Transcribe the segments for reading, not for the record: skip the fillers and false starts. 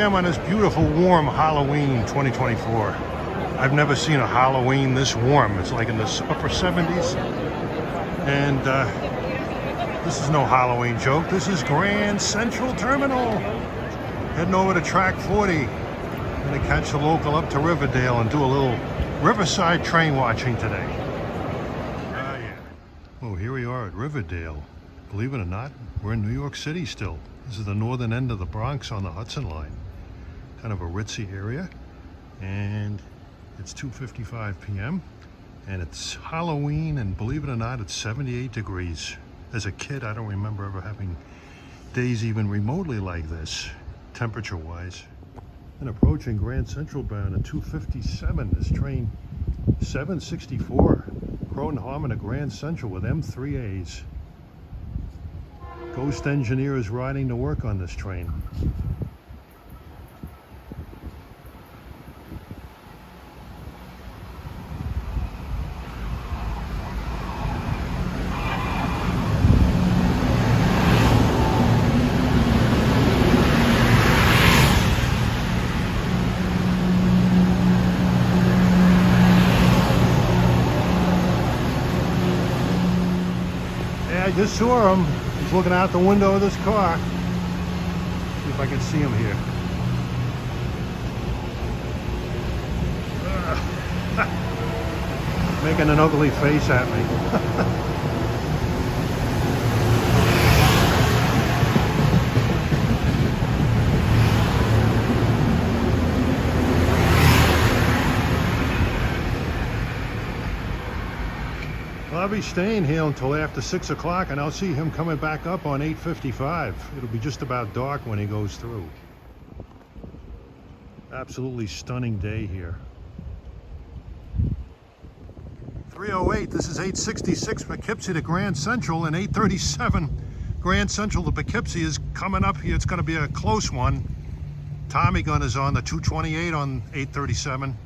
am on this beautiful, warm Halloween 2024. I've never seen a Halloween this warm. It's like in the upper 70s. And this is no Halloween joke. This is Grand Central Terminal. Heading over to track 40. Gonna catch the local up to Riverdale and do a little Riverside train watching today. Yeah. Oh, here we are at Riverdale. Believe it or not, we're in New York City still. This is the northern end of the Bronx on the Hudson line. Kind of a ritzy area. And it's 2:55 p.m. and it's Halloween, and believe it or not, it's 78 degrees. As a kid, I don't remember ever having days even remotely like this, temperature-wise. And approaching Grand Central bound at 2:57, this train 764, Croton Harmon to Grand Central with M3As. Ghost engineers riding to work on this train. I just saw him. He's looking out the window of this car. See if I can see him here. Making an ugly face at me. I'll be staying here until after 6 o'clock, and I'll see him coming back up on 8:55. It'll be just about dark when he goes through. Absolutely stunning day here. 308, this is 866 Poughkeepsie to Grand Central, and 837 Grand Central to Poughkeepsie is coming up here. It's going to be a close one. Tommy gun is on the 228 on 837.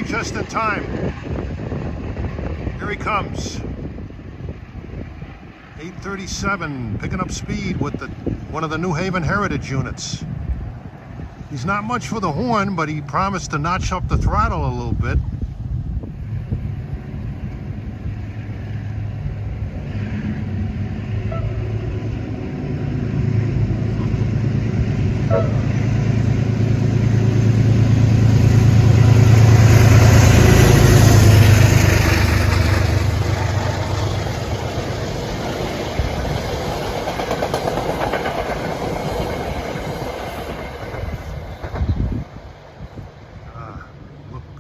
Just in time. Here he comes. 837, picking up speed with one of the New Haven Heritage units. He's not much for the horn, but he promised to notch up the throttle a little bit.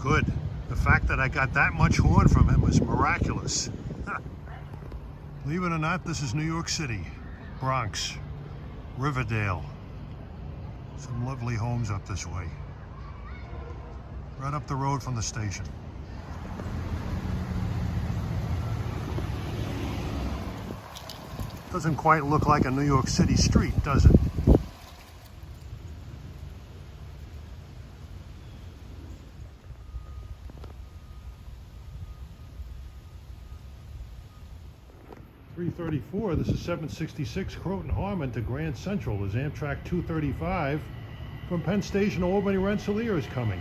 Good. The fact that I got that much horn from him was miraculous. Believe it or not, this is New York City, Bronx, Riverdale. Some lovely homes up this way. Right up the road from the station. Doesn't quite look like a New York City street, does it? .334, this is 766 Croton Harmon to Grand Central. There's Amtrak 235 from Penn Station to Albany Rensselaer is coming.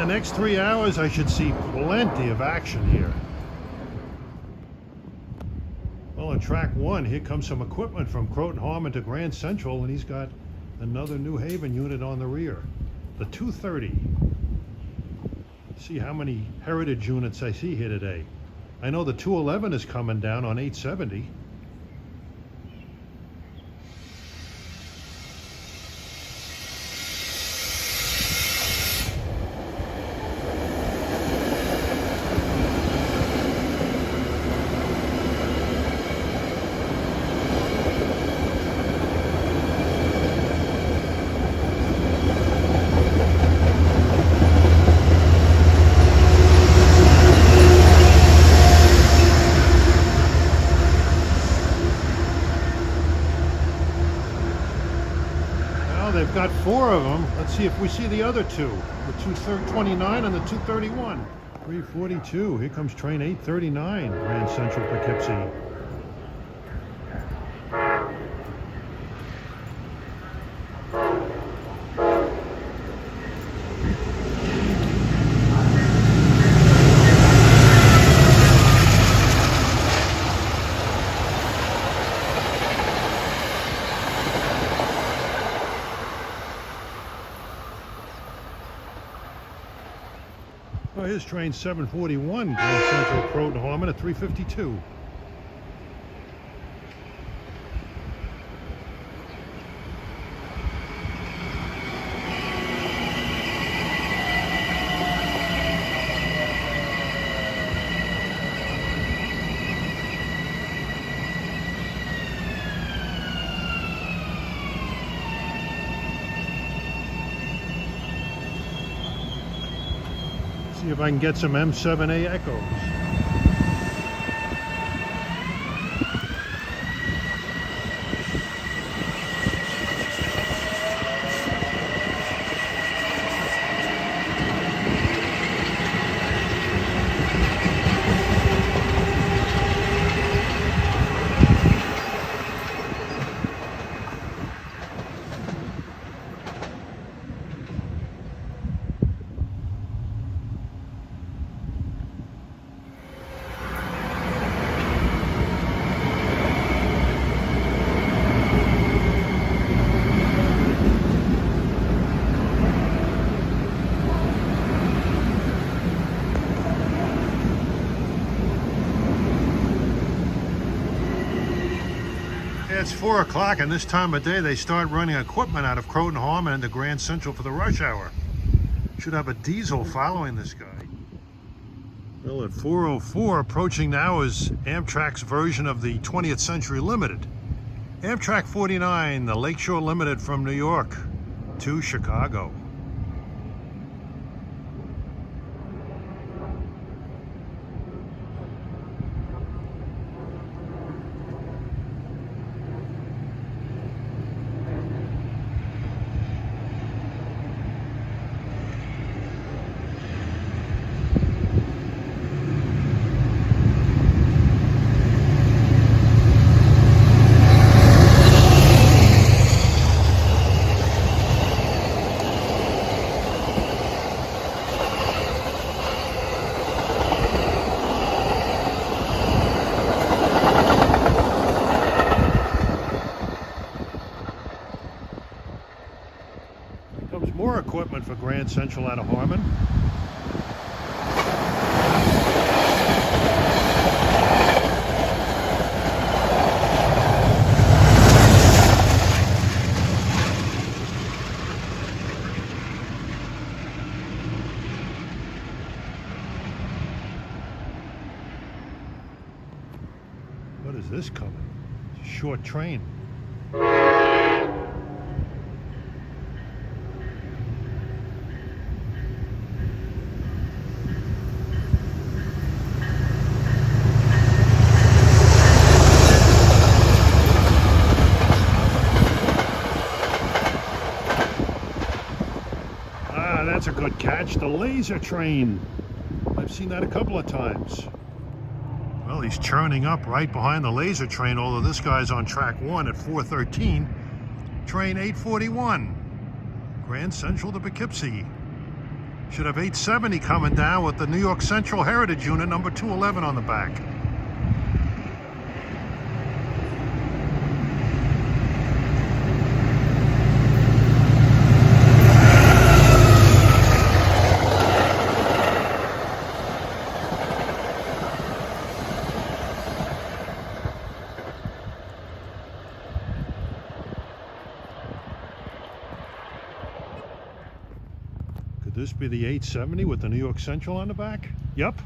the next 3 hours, I should see plenty of action here. Well, on track 1, here comes some equipment from Croton Harmon to Grand Central, and he's got another New Haven unit on the rear. The 230. See how many heritage units I see here today. I know the 211 is coming down on 870. They've got 4 of them. Let's see if we see the other 2. The 229 and the 231. 342. Here comes train 839, Grand Central Poughkeepsie. Oh, here's train 741, Grand Central Croton Harmon at 352. See if I can get some M3A echoes. It's 4 o'clock, and this time of day they start running equipment out of Croton Harmon into Grand Central for the rush hour. Should have a diesel following this guy. Well, at 4:04, approaching now is Amtrak's version of the 20th Century Limited. Amtrak 49, the Lakeshore Limited from New York to Chicago. Comes more equipment for Grand Central out of Harmon. What is this coming? It's a short train. That's a good catch, the laser train. I've seen that a couple of times. Well, he's churning up right behind the laser train, although this guy's on track 1 at 4:13. Train 841, Grand Central to Poughkeepsie. Should have 870 coming down with the New York Central Heritage Unit number 211 on the back. Could this be the 870 with the New York Central on the back? Yep.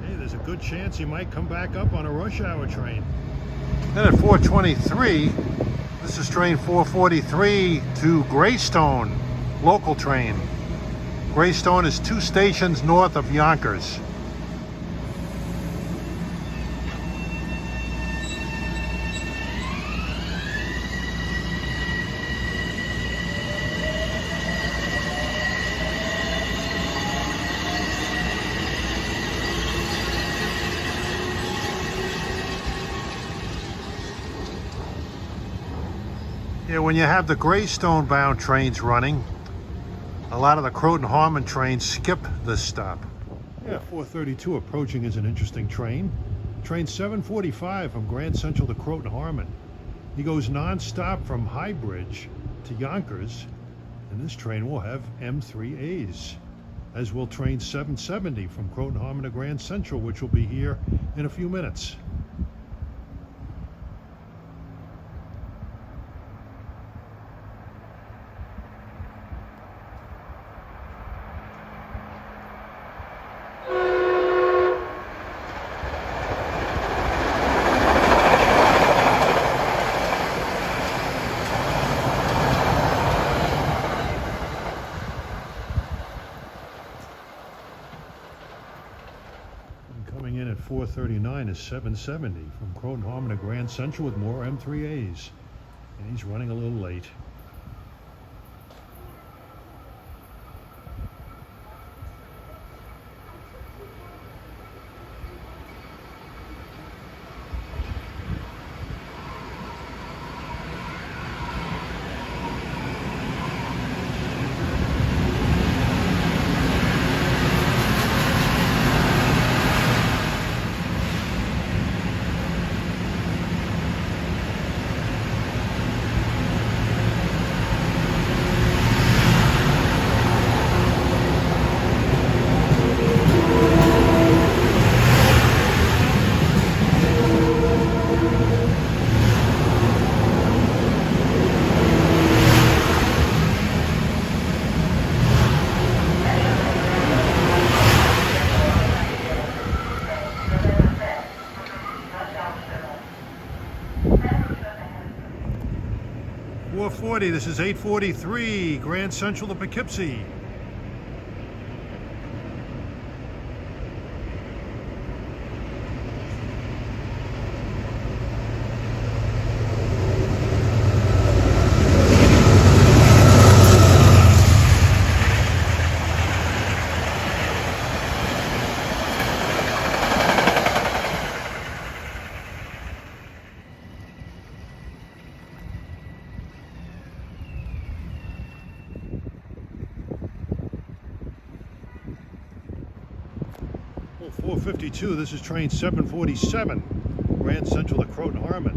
Hey, there's a good chance he might come back up on a rush hour train. Then at 423, this is train 443 to Greystone, local train. Greystone is 2 stations north of Yonkers. Yeah, when you have the Greystone bound trains running, a lot of the Croton-Harmon trains skip this stop. Yeah, 432 approaching is an interesting train. Train 745 from Grand Central to Croton-Harmon. He goes non-stop from Highbridge to Yonkers, and this train will have M3As, as will train 770 from Croton-Harmon to Grand Central, which will be here in a few minutes. Coming in at 439 is 770 from Croton-Harmon to Grand Central with more M3As. And he's running a little late. This is 843, Grand Central to Poughkeepsie. Oh, 452, this is train 747, Grand Central to Croton-Harmon.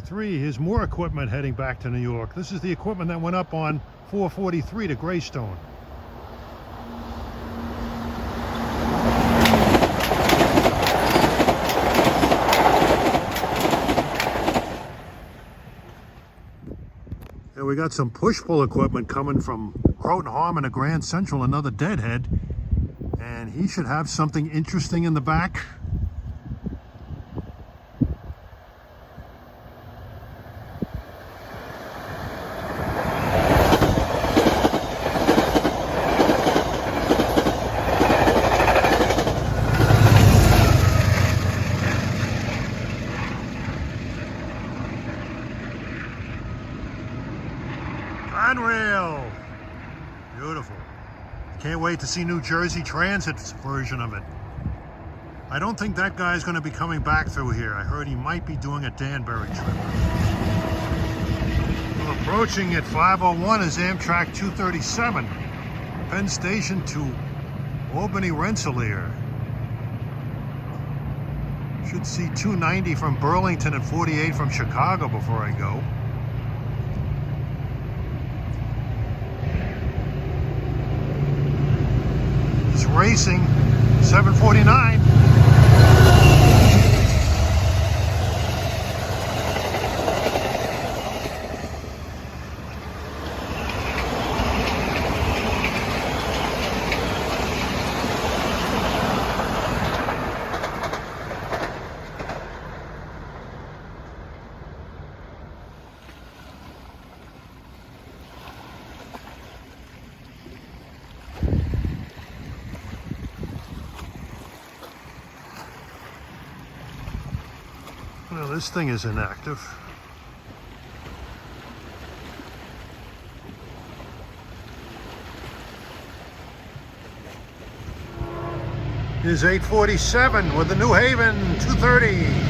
Here's more equipment heading back to New York. This is the equipment that went up on 443 to Greystone. And we got some push-pull equipment coming from Croton Harmon to Grand Central, another deadhead. And he should have something interesting in the back. Rail, beautiful. Can't wait to see New Jersey Transit's version of it. I don't think that guy's going to be coming back through here. I heard he might be doing a Danbury trip. Well, approaching at 5:01 is Amtrak 237, Penn Station to Albany Rensselaer. Should see 290 from Burlington and 48 from Chicago before I go. Racing 749. Well, this thing is inactive. Here's 847 with the New Haven 230.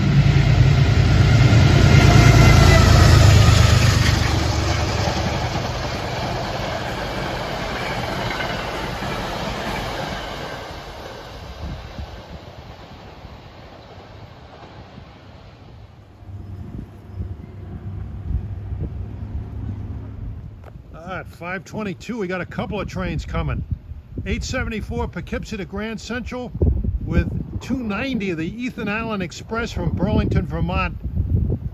522, we got a couple of trains coming. 874 Poughkeepsie to Grand Central with 290 of the Ethan Allen Express from Burlington, Vermont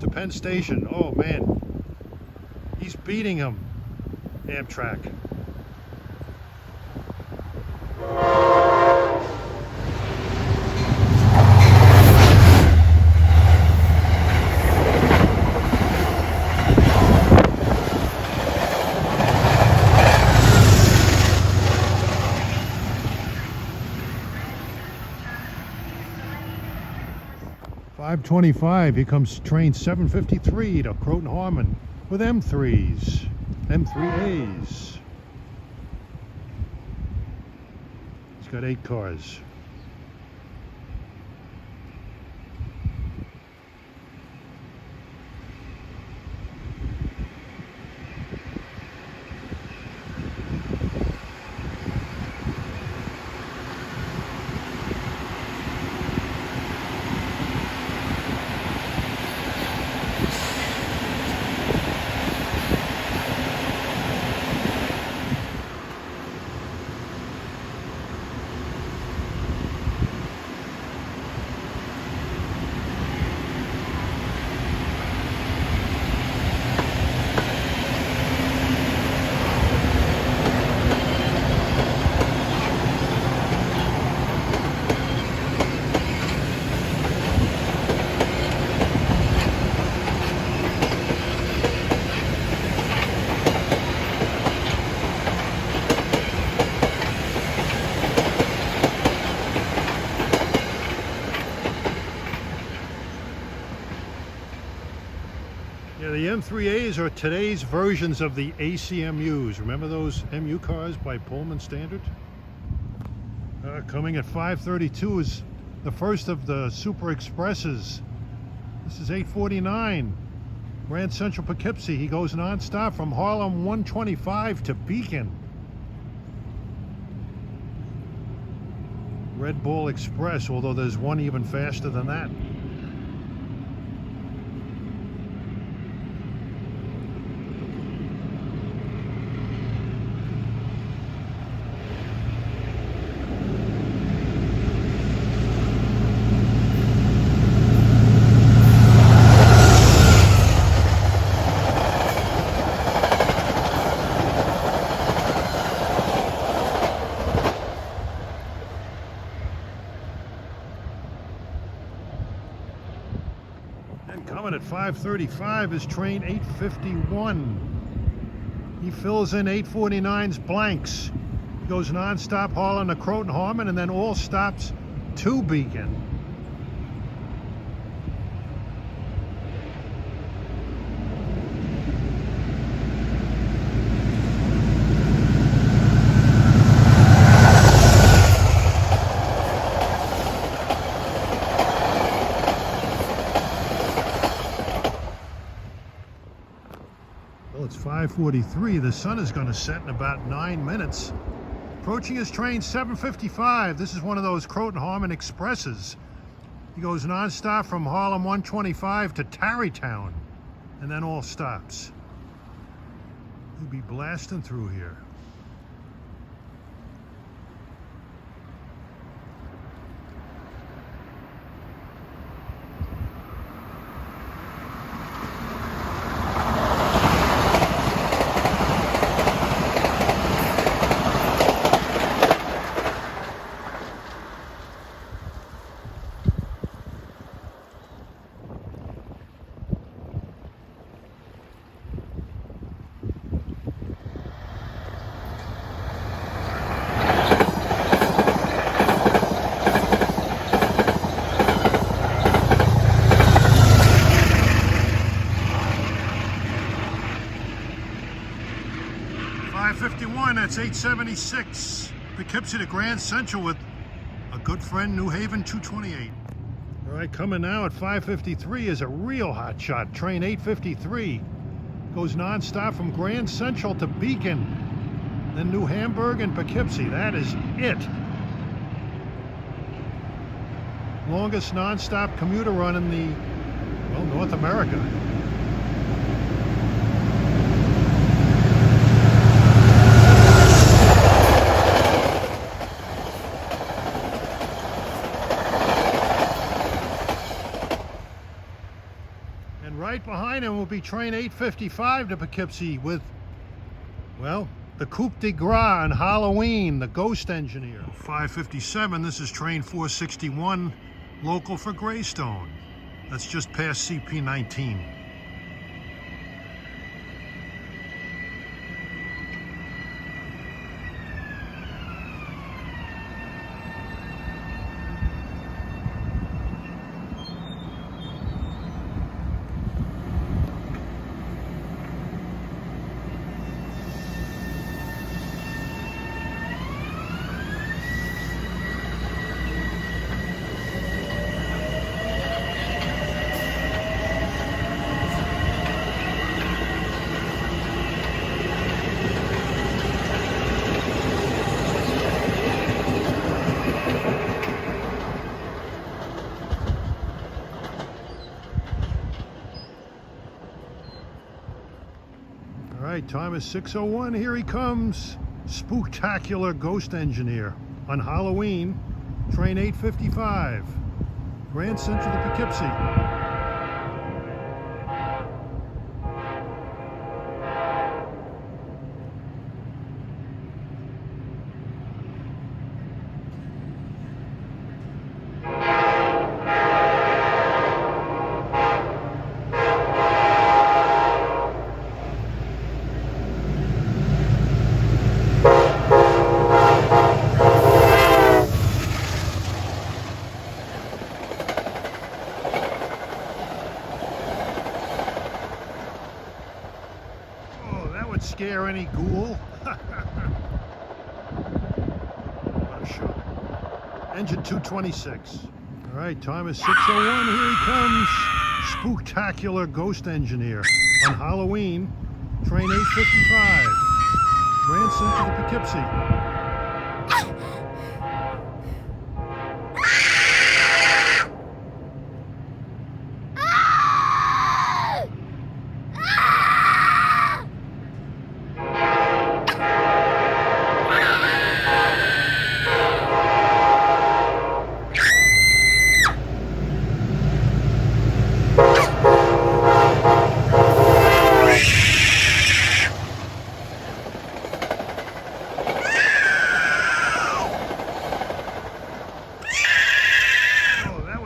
to Penn Station. Oh man, he's beating him, Amtrak. .525, here comes train 753 to Croton Harmon with M3s, M3As. It's got 8 cars. Yeah, the M3As are today's versions of the ACMUs. Remember those MU cars by Pullman Standard? Coming at 5:32 is the first of the Super Expresses. This is 849. Grand Central Poughkeepsie. He goes non-stop from Harlem 125 to Beacon. Red Bull Express, although there's one even faster than that. 5:35 is train 851. He fills in 849's blanks. He goes nonstop Harlem to Croton Harmon and then all stops to Beacon. Well, it's 5:43. The sun is going to set in about 9 minutes. Approaching his train 7:55. This is one of those Croton Harmon Expresses. He goes nonstop from Harlem 125 to Tarrytown and then all stops. He'll be blasting through here. That's 876. Poughkeepsie to Grand Central with a good friend, New Haven 228. All right, coming now at 5:53 is a real hot shot. Train 853 goes nonstop from Grand Central to Beacon, then New Hamburg and Poughkeepsie. That is it. Longest nonstop commuter run in the, well, North America. Right behind him will be train 855 to Poughkeepsie with, well, the Coupe de Gras and Halloween, the Ghost Engineer. 5:57, this is train 461, local for Greystone. That's just past CP19. All right, time is 6:01. Here he comes. Spooktacular Ghost Engineer on Halloween, train 855, Grand Central to Poughkeepsie. Scare any ghoul. What a show. Engine 226. All right, time is 6:01. Here he comes. Spooktacular Ghost Engineer on Halloween, train 855, Grand Central to Poughkeepsie.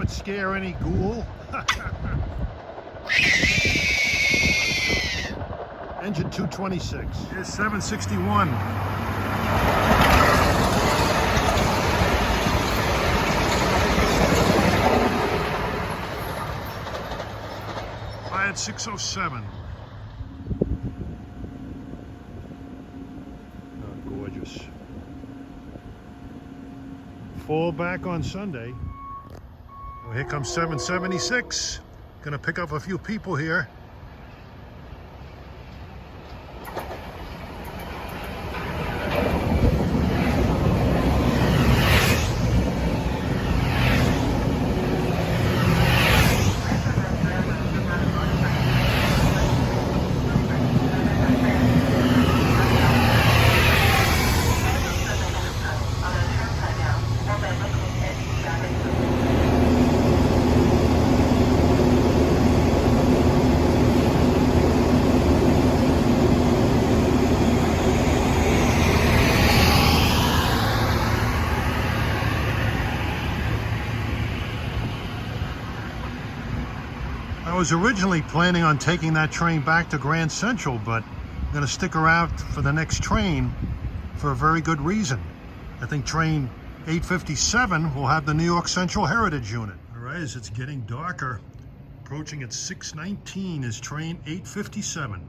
Scare any ghoul. Engine 226. Here's 761. At 607. Oh, gorgeous. Fall back on Sunday. Well, here comes 776. Gonna pick up a few people here. I was originally planning on taking that train back to Grand Central, but I'm going to stick around for the next train for a very good reason. I think train 857 will have the New York Central Heritage Unit. All right, as it's getting darker, approaching at 6:19 is train 857,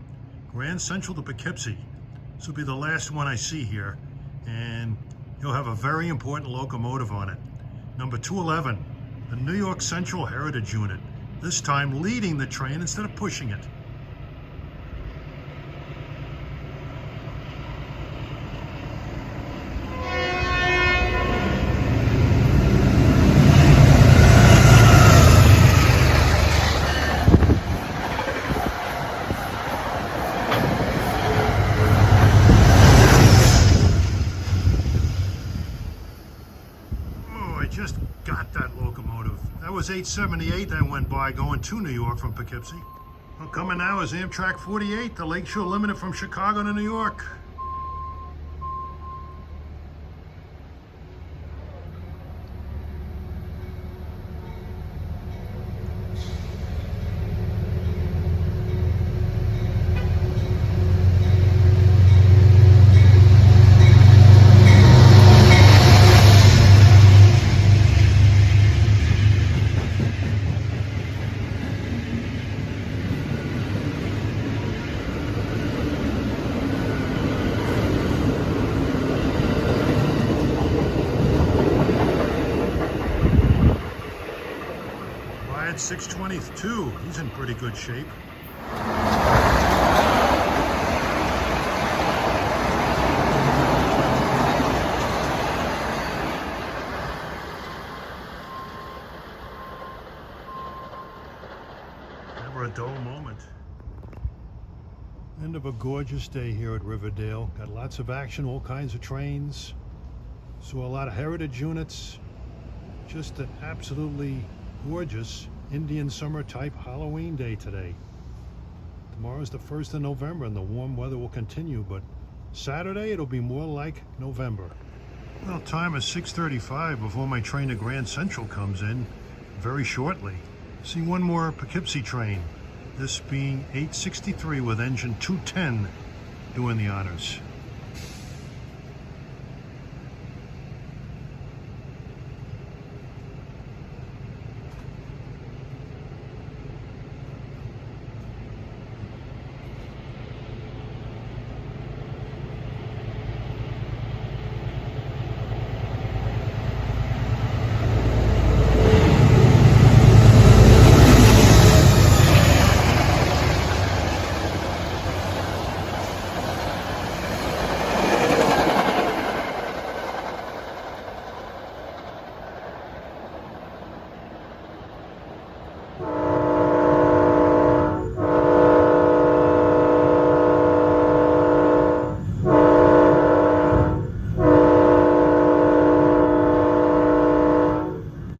Grand Central to Poughkeepsie. This will be the last one I see here, and you'll have a very important locomotive on it. Number 211, the New York Central Heritage Unit. This time leading the train instead of pushing it. Oh, I just got that locomotive. That was 878 that went by going to New York from Poughkeepsie. Well, coming now is Amtrak 48, the Lakeshore Limited from Chicago to New York. At 622, he's in pretty good shape. Never a dull moment. End of a gorgeous day here at Riverdale. Got lots of action, all kinds of trains. Saw a lot of heritage units. Just an absolutely gorgeous Indian summer type Halloween day today. Tomorrow's the 1st of November and the warm weather will continue, but Saturday it'll be more like November. Well, time is 6:35 before my train to Grand Central comes in very shortly. See one more Poughkeepsie train, this being 863 with engine 210 doing the honors.